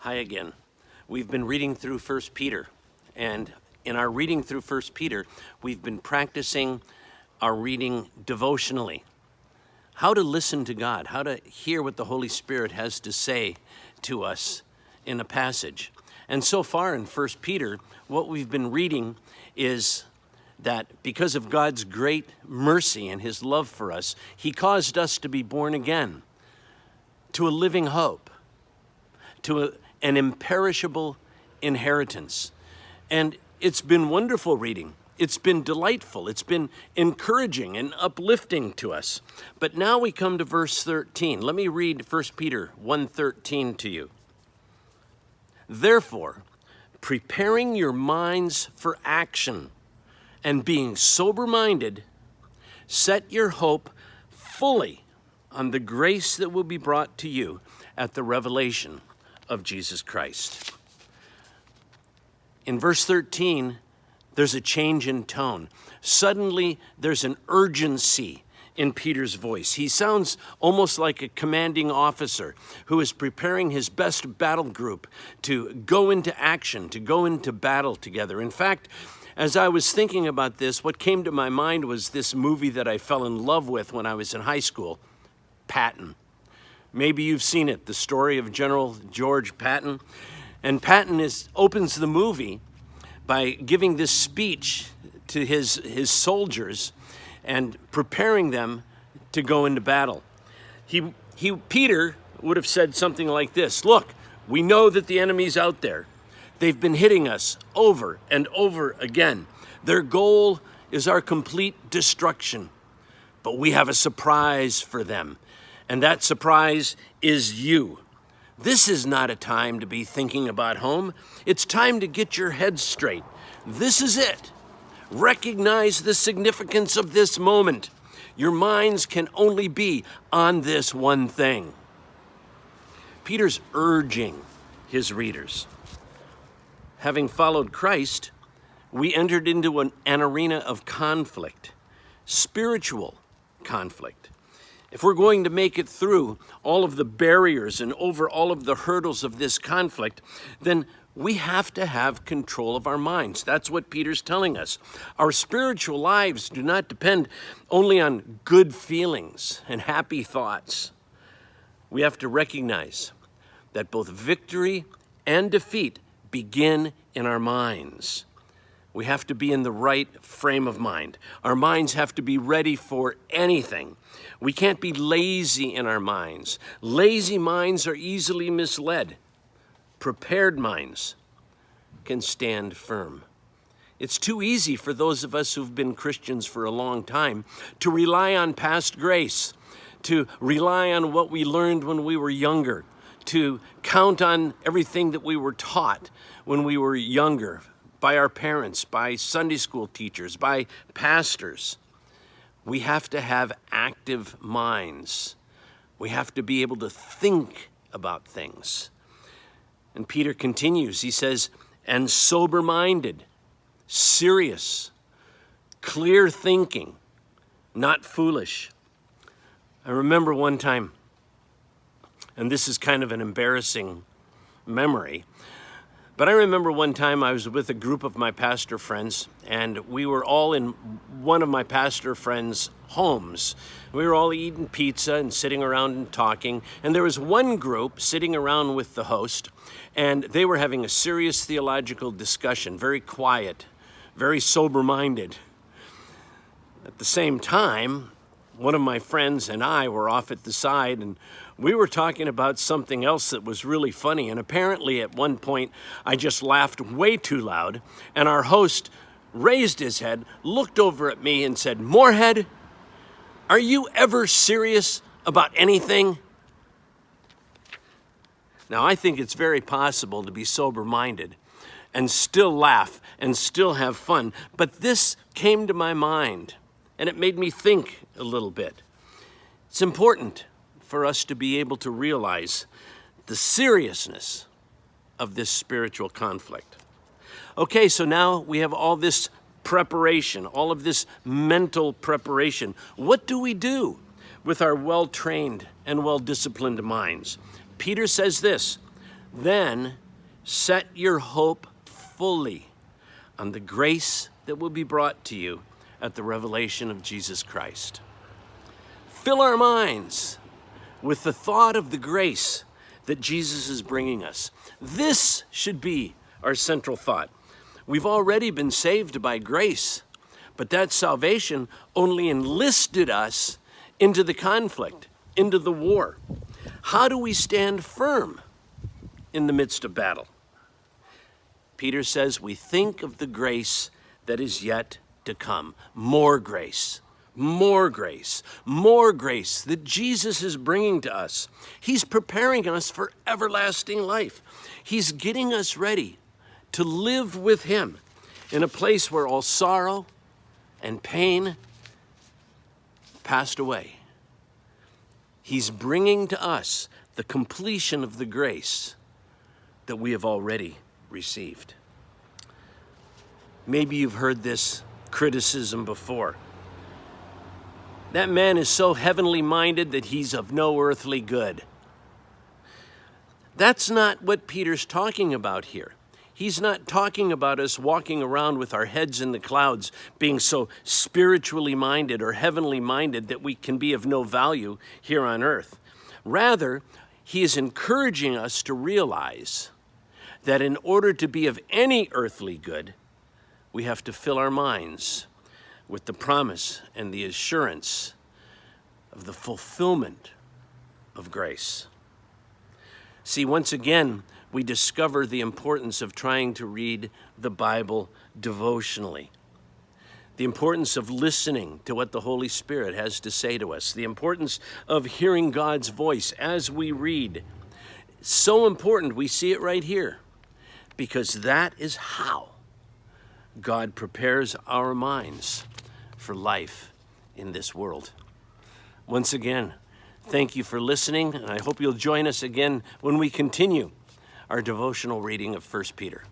Hi again. We've been reading through 1 Peter, and in our reading through 1 Peter, we've been practicing our reading devotionally. How to listen to God, how to hear what the Holy Spirit has to say to us in a passage. And so far in 1 Peter, what we've been reading is that because of God's great mercy and his love for us, he caused us to be born again to a living hope, to an imperishable inheritance. And it's been wonderful reading. It's been delightful. It's been encouraging and uplifting to us. But now we come to verse 13. Let me read 1 Peter 1:13 to you. Therefore, preparing your minds for action and being sober-minded, set your hope fully on the grace that will be brought to you at the revelation of Jesus Christ. In verse 13, there's a change in tone. Suddenly, there's an urgency in Peter's voice. He sounds almost like a commanding officer who is preparing his best battle group to go into action, to go into battle together. In fact, as I was thinking about this, what came to my mind was this movie that I fell in love with when I was in high school, Patton. Maybe you've seen it, the story of General George Patton. And Patton opens the movie by giving this speech to his soldiers and preparing them to go into battle. Peter would have said something like this: look, we know that the enemy's out there. They've been hitting us over and over again. Their goal is our complete destruction. But we have a surprise for them. And that surprise is you. This is not a time to be thinking about home. It's time to get your head straight. This is it. Recognize the significance of this moment. Your minds can only be on this one thing. Peter's urging his readers. Having followed Christ, we entered into an arena of conflict, spiritual conflict. If we're going to make it through all of the barriers and over all of the hurdles of this conflict, then we have to have control of our minds. That's what Peter's telling us. Our spiritual lives do not depend only on good feelings and happy thoughts. We have to recognize that both victory and defeat begin in our minds. We have to be in the right frame of mind. Our minds have to be ready for anything. We can't be lazy in our minds. Lazy minds are easily misled. Prepared minds can stand firm. It's too easy for those of us who've been Christians for a long time to rely on past grace, to rely on what we learned when we were younger, to count on everything that we were taught when we were younger, by our parents, by Sunday school teachers, by pastors. We have to have active minds. We have to be able to think about things. And Peter continues, he says, and sober-minded, serious, clear thinking, not foolish. I remember one time, and this is kind of an embarrassing memory, but I remember one time I was with a group of my pastor friends, and we were all in one of my pastor friends' homes. We were all eating pizza and sitting around and talking, and there was one group sitting around with the host, and they were having a serious theological discussion, very quiet, very sober-minded. At the same time, one of my friends and I were off at the side, and we were talking about something else that was really funny. And apparently at one point, I just laughed way too loud. And our host raised his head, looked over at me and said, "Moorhead, are you ever serious about anything?" Now, I think it's very possible to be sober-minded and still laugh and still have fun. But this came to my mind, and it made me think a little bit. It's important for us to be able to realize the seriousness of this spiritual conflict. Okay, so now we have all this preparation, all of this mental preparation. What do we do with our well-trained and well-disciplined minds? Peter says this: Then set your hope fully on the grace that will be brought to you at the revelation of Jesus Christ. Fill our minds with the thought of the grace that Jesus is bringing us. This should be our central thought. We've already been saved by grace, but that salvation only enlisted us into the conflict, into the war. How do we stand firm in the midst of battle? Peter says we think of the grace that is yet to come. More grace, more grace, more grace that Jesus is bringing to us. He's preparing us for everlasting life. He's getting us ready to live with him in a place where all sorrow and pain passed away. He's bringing to us the completion of the grace that we have already received. Maybe you've heard this criticism before. That man is so heavenly minded that he's of no earthly good. That's not what Peter's talking about here. He's not talking about us walking around with our heads in the clouds, being so spiritually minded or heavenly minded that we can be of no value here on earth. Rather, he is encouraging us to realize that in order to be of any earthly good, we have to fill our minds with the promise and the assurance of the fulfillment of grace. See, once again, we discover the importance of trying to read the Bible devotionally, the importance of listening to what the Holy Spirit has to say to us, the importance of hearing God's voice as we read. So important, we see it right here, because that is how God prepares our minds for life in this world. Once again, thank you for listening, and I hope you'll join us again when we continue our devotional reading of 1 Peter.